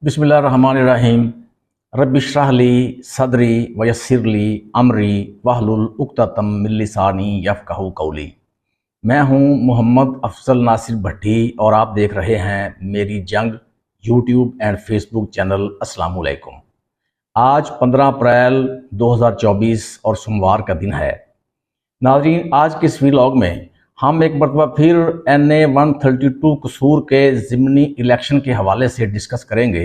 बिस्मिल्लाहिर्रहमानिर्रहीम। रब्बिश्रह ली सदरी वयस्सिर ली अमरी वहलुल उक़्दतम मिन लिसानी यफ़क़हू क़ौली। मैं हूं मोहम्मद अफजल नासिर भट्टी और आप देख रहे हैं मेरी जंग यूट्यूब एंड फेसबुक चैनल। अस्सलाम वालेकुम। आज 15 अप्रैल 2024 और सोमवार का दिन है। नाज़रीन, आज के इस व्लॉग में हम एक मरतबा फिर NA 132 कसूर के ज़िमनी इलेक्शन के हवाले से डिस्कस करेंगे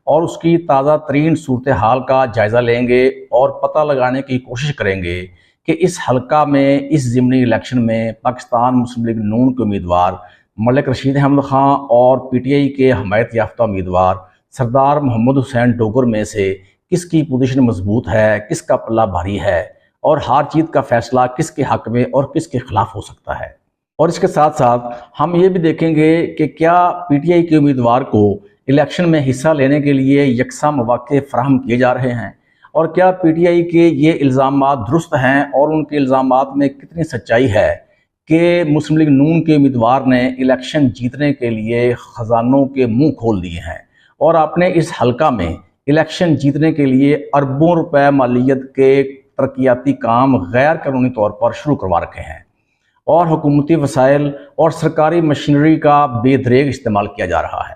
और उसकी ताज़ा तरीन सूरत हाल का जायज़ा लेंगे और पता लगाने की कोशिश करेंगे कि इस हलका में, इस ज़िमनी इलेक्शन में पाकिस्तान मुस्लिम लीग नून के उम्मीदवार मलिक रशीद अहमद ख़ान और PTI के हमायत याफ्ता उम्मीदवार सरदार मोहम्मद हुसैन डोगर में से किसकी पोजीशन मजबूत है, किसका पल्ला भारी है और हार जीत का फैसला किसके हक में और किसके खिलाफ हो सकता है। और इसके साथ साथ हम ये भी देखेंगे कि क्या PTI के उम्मीदवार को इलेक्शन में हिस्सा लेने के लिए यकसा मौके फराहम किए जा रहे हैं और क्या PTI के ये इल्ज़ामात दुरुस्त हैं और उनके इल्ज़ामात में कितनी सच्चाई है कि मुस्लिम लीग नून के उम्मीदवार ने इलेक्शन जीतने के लिए ख़जानों के मुंह खोल दिए हैं और आपने इस हलका में इलेक्शन जीतने के लिए अरबों रुपए मालियत के तरक्याती काम गैर कानूनी तौर पर शुरू करवा रखे हैं और हुकूमती वसाइल और सरकारी मशीनरी का बेदरेग इस्तेमाल किया जा रहा है।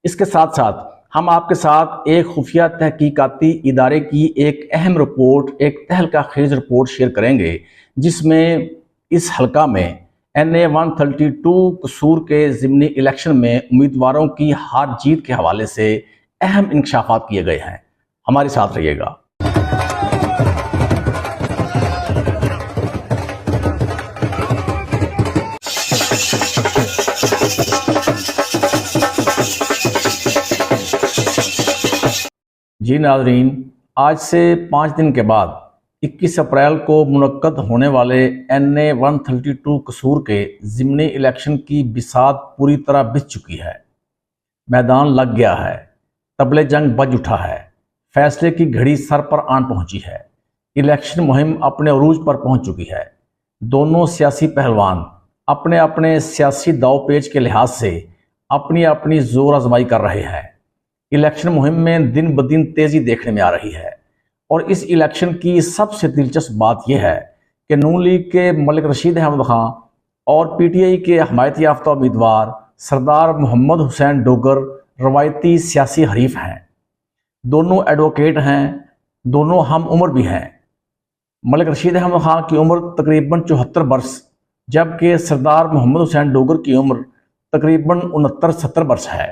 इसके साथ साथ हम आपके साथ एक खुफिया तहकीकाती इदारे की एक अहम रिपोर्ट, एक तहलका खेज रिपोर्ट शेयर करेंगे जिसमें इस हलका में NA 132 कसूर के ज़िमनी इलेक्शन में उम्मीदवारों की हार जीत के हवाले से अहम इंकशाफात किए गए हैं। हमारे साथ रहिएगा। जी नाज़रीन, आज से 5 दिन के बाद 21 अप्रैल को मुनक्कद होने वाले NA 132 कसूर के ज़िमनी इलेक्शन की बिसात पूरी तरह बिछ चुकी है। मैदान लग गया है, तबले जंग बज उठा है, फैसले की घड़ी सर पर आन पहुंची है। इलेक्शन मुहिम अपने उरूज पर पहुंच चुकी है। दोनों सियासी पहलवान अपने अपने सियासी दावपेच के लिहाज से अपनी अपनी जोर आजमाई कर रहे हैं। इलेक्शन मुहिम में दिन ब दिन तेज़ी देखने में आ रही है और इस इलेक्शन की सबसे दिलचस्प बात यह है कि नून लीग के मलिक रशीद अहमद ख़ान और PTI के हमायत याफ्ता उम्मीदवार सरदार मोहम्मद हुसैन डोगर रवायती सियासी हरीफ हैं। दोनों एडवोकेट हैं, दोनों हम उम्र भी हैं। मलिक रशीद अहमद ख़ान की उम्र तकरीबन 74 वर्ष, जबकि सरदार मोहम्मद हुसैन डोगर की उम्र तकरीबन 69-70 वर्ष है।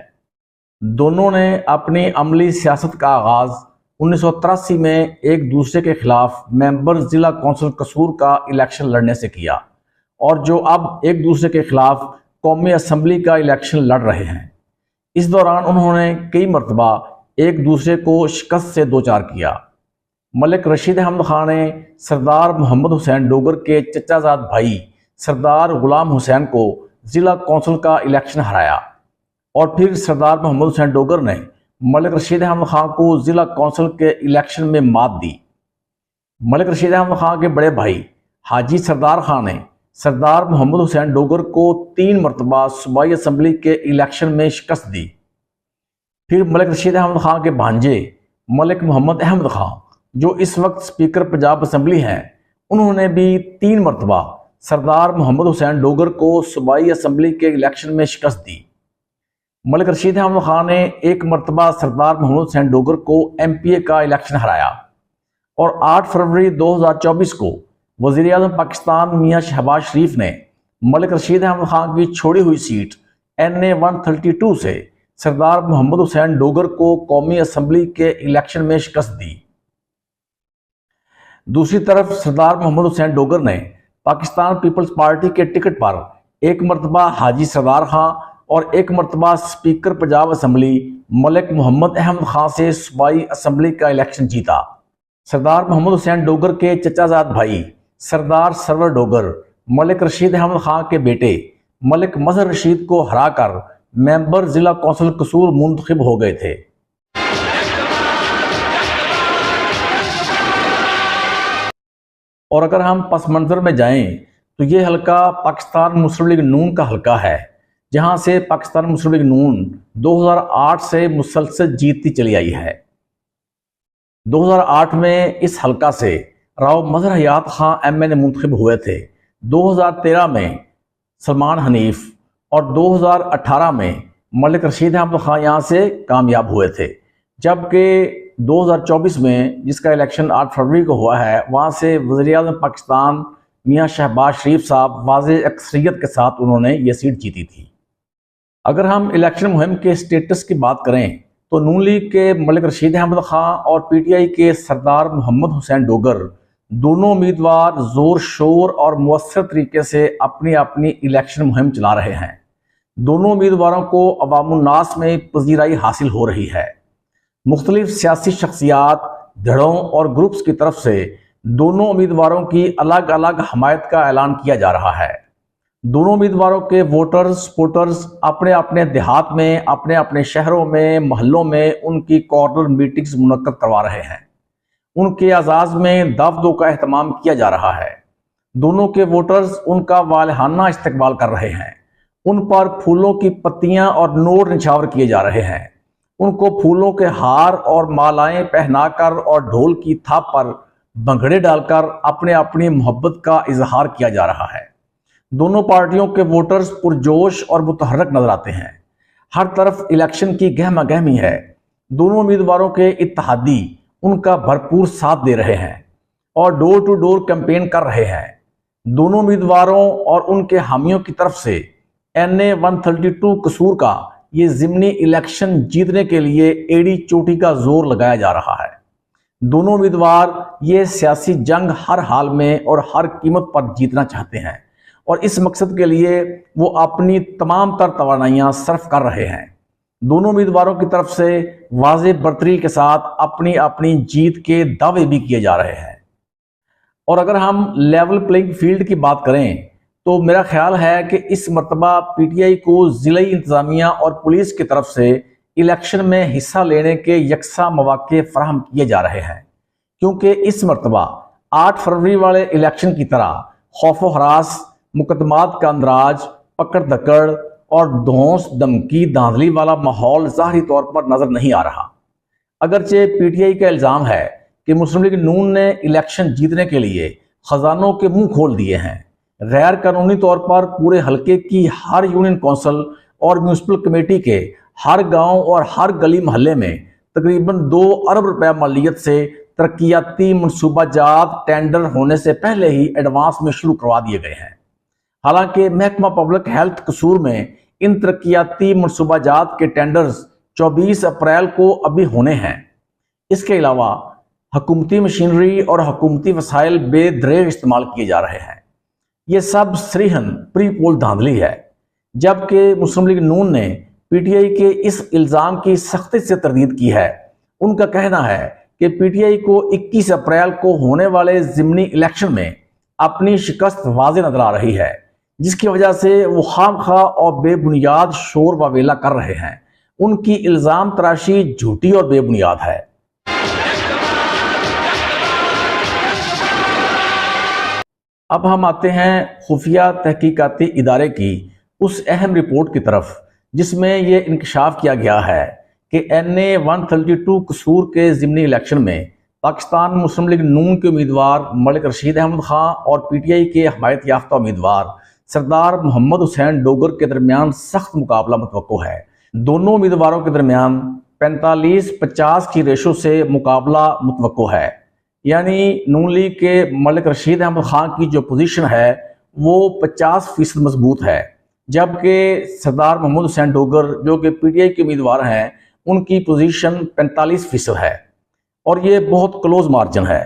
दोनों ने अपनी अमली सियासत का आगाज़ 1983 में एक दूसरे के खिलाफ मेंबर ज़िला कौंसिल कसूर का इलेक्शन लड़ने से किया और जो अब एक दूसरे के खिलाफ कौमी असम्बली का इलेक्शन लड़ रहे हैं। इस दौरान उन्होंने कई मरतबा एक दूसरे को शिकस्त से दो चार किया। मलिक रशीद अहमद ख़ान ने सरदार मोहम्मद हुसैन डोगर के चचाजाद भाई सरदार गुलाम हुसैन को ज़िला कौंसिल का इलेक्शन हराया और फिर सरदार मोहम्मद हुसैन डोगर ने मलिक रशीद अहमद ख़ान को ज़िला कौंसिल के इलेक्शन में मात दी। मलिक रशीद अहमद ख़ान के बड़े भाई हाजी सरदार ख़ान ने सरदार मोहम्मद हुसैन डोगर को 3 मरतबा सूबाई असम्बली के इलेक्शन में शिकस्त दी। फिर मलिक रशीद अहमद ख़ान के भांजे मलिक मोहम्मद अहमद ख़ान, जो इस वक्त स्पीकर पंजाब असम्बली हैं, उन्होंने भी 3 मरतबा सरदार मोहम्मद हुसैन डोगर को सूबाई असम्बली के इलेक्शन में शिकस्त दी। मलिक रशीद अहमद ख़ान ने एक मरतबा सरदार मोहम्मद हुसैन डोगर को MPA का इलेक्शन हराया और 8 फरवरी 2024 को वज़ीर आज़म पाकिस्तान मियाँ शहबाज शरीफ ने मलिक रशीद अहमद ख़ान की छोड़ी हुई सीट NA 132 से सरदार मोहम्मद हुसैन डोगर को कौमी असम्बली के इलेक्शन में शिकस्त दी। दूसरी तरफ सरदार मोहम्मद हुसैन डोगर ने पाकिस्तान पीपल्स पार्टी के टिकट पर एक मरतबा हाजी सरदार ख़ान और एक मरतबा स्पीकर पंजाब असम्बली मलिक मोहम्मद अहमद ख़ान से सूबाई असम्बली का इलेक्शन जीता। सरदार मोहम्मद हुसैन डोगर के चचाजाद भाई सरदार सरवर डोगर मलिक रशीद अहमद ख़ान के बेटे मलिक मजहर रशीद को हराकर मेंबर ज़िला कौंसिल कसूर मुंतखब हो गए थे। और अगर हम पस मंज़र में जाएं तो ये हलका पाकिस्तान मुस्लिम लीग नून का हलका है जहां से पाकिस्तान मुस्लिम लीग नून 2008 से मुसलसल जीतती चली आई है। 2008 में इस हलका से राव मजहर हयात खां MNA मुंतखब हुए थे। 2013 में सलमान हनीफ और 2018 में मलिक रशीद अहमद खां यहाँ से कामयाब हुए थे। जबकि 2024 में जिसका इलेक्शन 8 फरवरी को हुआ है, वहाँ से वज़ीर-ए-आज़म पाकिस्तान मियाँ शहबाज शरीफ साहब वाज़ेह अक्सरियत के साथ उन्होंने ये सीट जीती थी। अगर हम इलेक्शन मुहिम के स्टेटस की बात करें तो नून लीग के मलिक रशीद अहमद खां और PTI के सरदार मोहम्मद हुसैन डोगर दोनों उम्मीदवार जोर शोर और मुअस्सर तरीके से अपनी अपनी इलेक्शन मुहिम चला रहे हैं। दोनों उम्मीदवारों को अवामुन्नास में पजीराई हासिल हो रही है। मुख्तलिफ सियासी शख्सियात, धड़ों और ग्रुप्स की तरफ से दोनों उम्मीदवारों की अलग अलग हमायत का ऐलान किया जा रहा है। दोनों उम्मीदवारों के वोटर्स सपोर्टर्स अपने अपने देहात में, अपने अपने शहरों में, मोहल्लों में उनकी कॉर्नर मीटिंग्स मुनक्कद करवा रहे हैं। उनके आज़ाज़ में दावतों का एहतमाम किया जा रहा है। दोनों के वोटर्स उनका वालहाना इस्तकबाल कर रहे हैं। उन पर फूलों की पत्तियां और नोट निछावर किए जा रहे हैं। उनको फूलों के हार और मालाएं पहनाकर और ढोल की थाप पर भंगड़े डालकर अपने अपनी मोहब्बत का इजहार किया जा रहा है। दोनों पार्टियों के वोटर्स पुरजोश और मुतहर्रक नजर आते हैं। हर तरफ इलेक्शन की गहमा गहमी है। दोनों उम्मीदवारों के इत्तेहादी उनका भरपूर साथ दे रहे हैं और डोर टू डोर कैंपेन कर रहे हैं। दोनों उम्मीदवारों और उनके हामियों की तरफ से NA 132 कसूर का ये ज़िमनी इलेक्शन जीतने के लिए एड़ी चोटी का जोर लगाया जा रहा है। दोनों उम्मीदवार ये सियासी जंग हर हाल में और हर कीमत पर जीतना चाहते हैं और इस मकसद के लिए वो अपनी तमाम तर तवानाइयाँ सर्फ कर रहे हैं। दोनों उम्मीदवारों की तरफ से वाज़ेह बरतरी के साथ अपनी अपनी जीत के दावे भी किए जा रहे हैं। और अगर हम लेवल प्लेइंग फील्ड की बात करें तो मेरा ख्याल है कि इस मरतबा PTI को ज़िले इंतज़ामिया और पुलिस की तरफ से इलेक्शन में हिस्सा लेने के यकसा मौके फराहम किए जा रहे हैं, क्योंकि इस मरतबा 8 फरवरी वाले इलेक्शन की तरह खौफ व हरास, मुकदमात का अंदराज, पकड़ दकड़ और धौंस धमकी धांधली वाला माहौल ज़ाहिरी तौर पर नजर नहीं आ रहा। अगरचे PTI का इल्ज़ाम है कि मुस्लिम लीग नून ने इलेक्शन जीतने के लिए खजानों के मुंह खोल दिए हैं। गैर कानूनी तौर पर पूरे हलके की हर यूनियन कौंसिल और म्यूनसिपल कमेटी के हर गांव और हर गली मोहल्ले में तकरीबन 2 अरब रुपया मालियत से तरक्याती मनसूबाजात टेंडर होने से पहले ही एडवांस में शुरू करवा दिए गए हैं। हालांकि महकमा पब्लिक हेल्थ कसूर में इन तरक्याती मनसूबाजात के टेंडर्स 24 अप्रैल को अभी होने हैं। इसके अलावा हुकूमती मशीनरी और हुकूमती वसाइल बेदरेग इस्तेमाल किए जा रहे हैं। ये सब सरीहन प्री पोल धांधली है। जबकि मुस्लिम लीग नून ने PTI के इस इल्ज़ाम की सख्ती से तरदीद की है। उनका कहना है कि PTI को 21 अप्रैल को होने वाले ज़िमनी इलेक्शन में अपनी शिकस्त वाज़ेह नजर आ रही है, जिसकी वजह से वो खामखा और बेबुनियाद शोर वावेला कर रहे हैं। उनकी इल्ज़ाम तराशी झूठी और बेबुनियाद है। अब हम आते हैं खुफिया तहकीकाती इदारे की उस अहम रिपोर्ट की तरफ, जिसमें यह इंकशाफ किया गया है कि NA 132 कसूर के ज़िमनी इलेक्शन में पाकिस्तान मुस्लिम लीग नून के उम्मीदवार मलिक रशीद अहमद खां और PTI के हमायत याफ्ता उम्मीदवार सरदार मोहम्मद हुसैन डोगर के दरमियान सख्त मुकाबला मुतवक्को है। दोनों उम्मीदवारों के दरमियान 45-50 की रेशो से मुकाबला मुतवक्को है। यानी नून लीग के मलिक रशीद अहमद खां की जो पोजीशन है वो 50% मजबूत है, जबकि सरदार मोहम्मद हुसैन डोगर जो कि PTI के उम्मीदवार हैं उनकी पोजीशन 45% है और ये बहुत क्लोज मार्जिन है।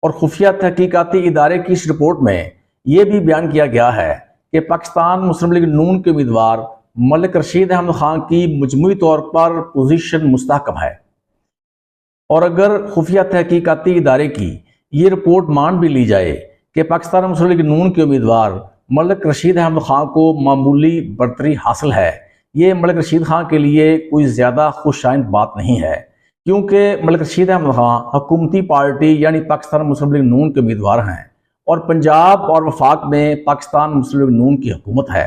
और खुफिया तहकीकाती इदारे की इस रिपोर्ट में ये भी बयान किया गया है कि पाकिस्तान मुस्लिम लीग नून के उम्मीदवार मलिक रशीद अहमद खां की मजमूई तौर पर पोजीशन मुस्तहकम है। और अगर खुफिया तहकीकाती इदारे की ये रिपोर्ट मान भी ली जाए कि पाकिस्तान मुस्लिम लीग नून के उम्मीदवार मलिक रशीद अहमद खां को मामूली बरतरी हासिल है, ये मलिक रशीद खां के लिए कोई ज़्यादा खुशाइंद बात नहीं है, क्योंकि मलिक रशीद अहमद खां हुकूमती पार्टी यानी पाकिस्तान मुस्लिम लीग नून के उम्मीदवार हैं और पंजाब और वफाक में पाकिस्तान मुस्लिम लीग नून की हुकूमत है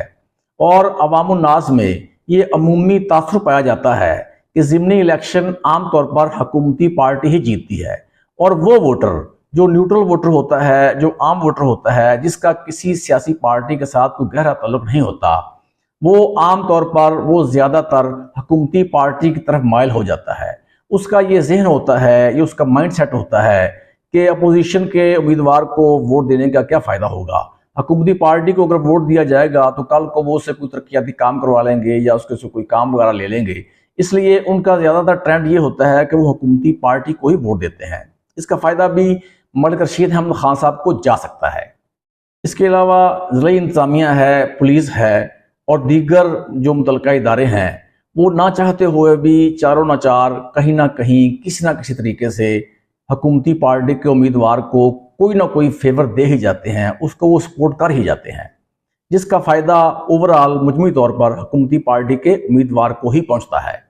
और अवामुन्नास में ये अमूमी तासुर पाया जाता है कि ज़िमनी इलेक्शन आमतौर पर हुकूमती पार्टी ही जीतती है, और वो वोटर जो न्यूट्रल वोटर होता है, जो आम वोटर होता है, जिसका किसी सियासी पार्टी के साथ कोई गहरा ताल्लुक नहीं होता, वो आमतौर पर वो ज़्यादातर हुकूमती पार्टी की तरफ माइल हो जाता है। उसका ये जहन होता है, ये उसका माइंड सेट होता है कि अपोजिशन के उम्मीदवार को वोट देने का क्या फ़ायदा होगा। हुकूमती पार्टी को अगर वोट दिया जाएगा तो कल को वो उससे कोई तरक्याती काम करवा लेंगे या उसके से कोई काम वगैरह ले लेंगे, इसलिए उनका ज़्यादातर ट्रेंड ये होता है कि वो हुकूमती पार्टी को ही वोट देते हैं। इसका फ़ायदा भी मलिक रशीद अहमद खान साहब को जा सकता है। इसके अलावा ज़िला इंतज़ामिया है, पुलिस है और दीगर जो मुतल्लिका इदारे हैं, वो ना चाहते हुए भी चारों नाचार कहीं ना कहीं किसी ना किसी तरीके से हुकूमती पार्टी के उम्मीदवार को कोई ना कोई फेवर दे ही जाते हैं, उसको वो सपोर्ट कर ही जाते हैं, जिसका फ़ायदा ओवरऑल मुजमूई तौर पर हुकूमती पार्टी के उम्मीदवार को ही पहुंचता है।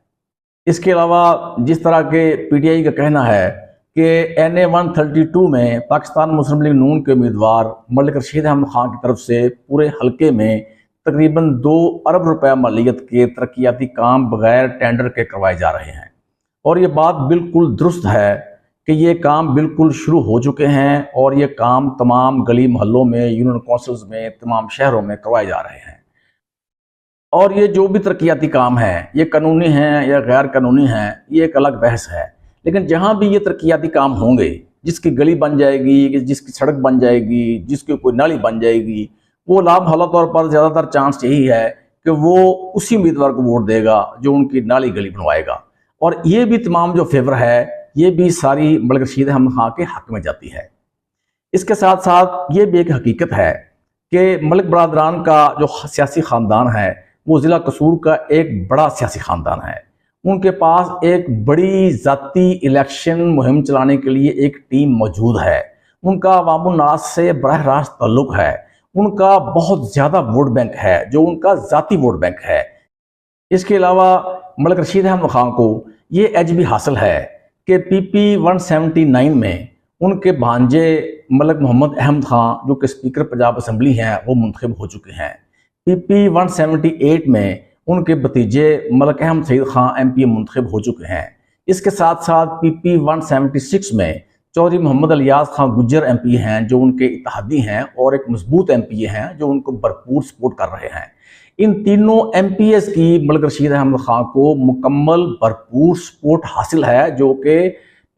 इसके अलावा जिस तरह के पीटीआई का कहना है कि NA 132 में पाकिस्तान मुस्लिम लीग नून के उम्मीदवार मलिक रशीद अहमद खान की तरफ से पूरे हल्के में तकरीबन 2 अरब रुपए मालियत के तरक्याती काम बगैर टेंडर के करवाए जा रहे हैं, और ये बात बिल्कुल दुरुस्त है कि ये काम बिल्कुल शुरू हो चुके हैं और ये काम तमाम गली मोहल्लों में, यूनियन काउंसिल्स में, तमाम शहरों में करवाए जा रहे हैं। और ये जो भी तरक्याती काम हैं, ये कानूनी हैं या गैर कानूनी हैं, ये एक अलग बहस है, लेकिन जहाँ भी ये तरक्याती काम होंगे, जिसकी गली बन जाएगी, जिसकी सड़क बन जाएगी, जिसकी कोई नाली बन जाएगी, वो लाभ हला तौर पर ज़्यादातर चांस यही है कि वो उसी उम्मीदवार को वोट देगा जो उनकी नाली गली बनवाएगा। और ये भी तमाम जो फेवर है, ये भी सारी मलिक रशीद अहमद खान के हक में जाती है। इसके साथ साथ ये भी एक हकीकत है कि मलिक बरादरान का जो सियासी ख़ानदान है, वो ज़िला कसूर का एक बड़ा सियासी ख़ानदान है। उनके पास एक बड़ी ज़ाती इलेक्शन मुहिम चलाने के लिए एक टीम मौजूद है। उनका अवामुन्नास से बराह रास्त ताल्लुक़ है। उनका बहुत ज़्यादा वोट बैंक है जो उनका ज़ाती वोट बैंक है। इसके अलावा मलिक रशीद अहमद खान को ये एज भी हासिल है कि PP 179 में उनके भांजे मलिक मोहम्मद अहमद खान जो कि स्पीकर पंजाब असम्बली हैं, वो मुंतखब हो चुके हैं। PP 178 में उनके भतीजे मलिक अहमद सईद खान MP मुंतखब हो चुके हैं। इसके साथ साथ PP 176 में चौधरी मोहम्मद अलियास खान गुज्जर MP हैं जो उनके इत्तेहादी हैं और एक मजबूत MP हैं जो उनको भरपूर सपोर्ट कर रहे हैं। इन तीनों MPs की मलिक रशीद अहमद खान को मुकम्मल भरपूर सपोर्ट हासिल है, जो कि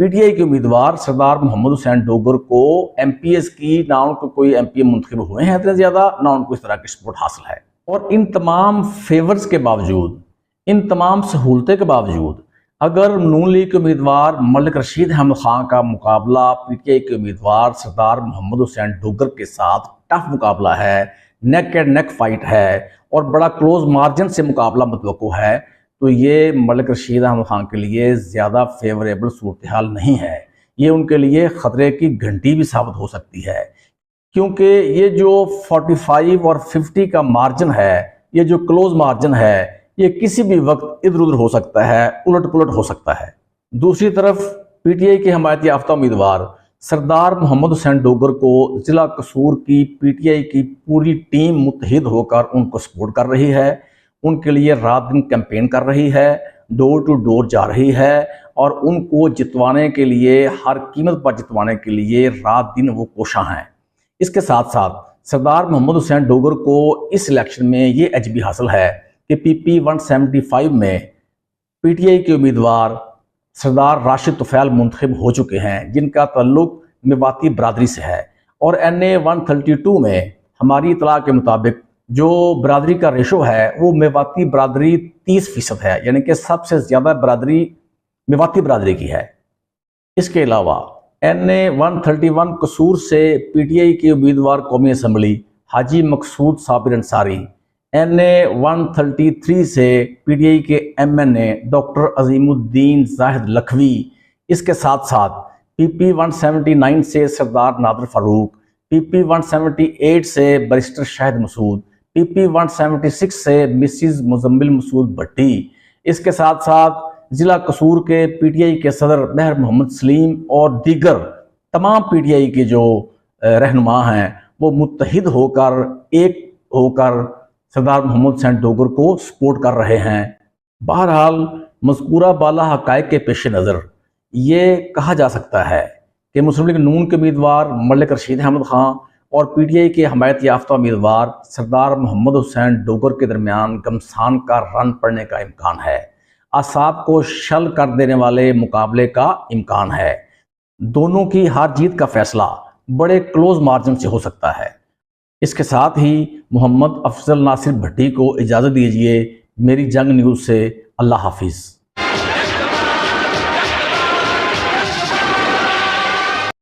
PTI के उम्मीदवार सरदार मोहम्मद हुसैन डोगर को MPs की ना उनको कोई MP मुंतखब हुए हैं इतने ज़्यादा, ना उनको इस तरह की सपोर्ट हासिल है। और इन तमाम फेवर्स के बावजूद, इन तमाम सहूलतें के बावजूद, अगर नून लीग के उम्मीदवार मलिक रशीद अहमद खान का मुकाबला PTI के उम्मीदवार सरदार मोहम्मद हुसैन डोगर के साथ टफ मुकाबला है, नेक एंड नेक फाइट है और बड़ा क्लोज मार्जिन से मुकाबला मुतवक्को है, तो ये मलिक रशीद अहमद खान के लिए ज़्यादा फेवरेबल सूरत हाल नहीं है। ये उनके लिए ख़तरे की घंटी भी साबित हो सकती है, क्योंकि ये जो 45 और 50 का मार्जिन है, ये जो क्लोज मार्जिन है, ये किसी भी वक्त इधर उधर हो सकता है, उलट पुलट हो सकता है। दूसरी तरफ PTI के हमायत याफ्ता उम्मीदवार सरदार मोहम्मद हुसैन डोगर को ज़िला कसूर की PTI की पूरी टीम मुत्तहिद होकर उनको सपोर्ट कर रही है, उनके लिए रात दिन कैंपेन कर रही है, डोर टू डोर जा रही है और उनको जितवाने के लिए, हर कीमत पर जितवाने के लिए रात दिन वो कोशां हैं। इसके साथ साथ सरदार मोहम्मद हुसैन डोगर को इस इलेक्शन में ये एज भी हासिल है कि PP 175 में PTI के उम्मीदवार सरदार राशिद तुफैल मुंतखब हो चुके हैं, जिनका ताल्लुक मेवाती बरादरी से है। और NA 132 में हमारी इतला के मुताबिक जो बरादरी का रेशो है वो मेवाती बरादरी 30% है, यानी कि सबसे ज़्यादा बरादरी मेवाती बरादरी की है। इसके अलावा NA 131 कसूर से PTI के उम्मीदवार कौमी असम्बली हाजी मकसूद साबिर अंसारी, NA 133 से PTI के MNA डॉक्टर अजीमुद्दीन जाहिद लखवी, इसके साथ साथ PP 179 से सरदार नादर फारूक, PP 178 से बैरिस्टर शाहिद मसूद, PP 176 से मिसिज मुजम्मिल मसूद भट्टी, इसके साथ साथ ज़िला कसूर के PTI के सदर महर मोहम्मद सलीम और दीगर तमाम PTI के जो रहनुमा हैं वो मुत्तहिद होकर, एक होकर सरदार मोहम्मद हुसैन डोगर को सपोर्ट कर रहे हैं। बहरहाल मज़कूरा बाला हक़ाइक़ के पेश नज़र ये कहा जा सकता है कि मुस्लिम लीग नून के उम्मीदवार मलिक रशीद अहमद ख़ान और PTI के हमायत याफ्ता उम्मीदवार सरदार मोहम्मद हुसैन डोगर के दरमियान घमसान का रन पड़ने का इम्कान है। आसाब को शल कर देने वाले मुकाबले का इम्कान है। दोनों की हार जीत का फैसला बड़े क्लोज मार्जिन से हो सकता है। इसके साथ ही मोहम्मद अफजल नासिर भट्टी को इजाज़त दीजिए। मेरी जंग न्यूज़ से अल्लाह हाफिज़।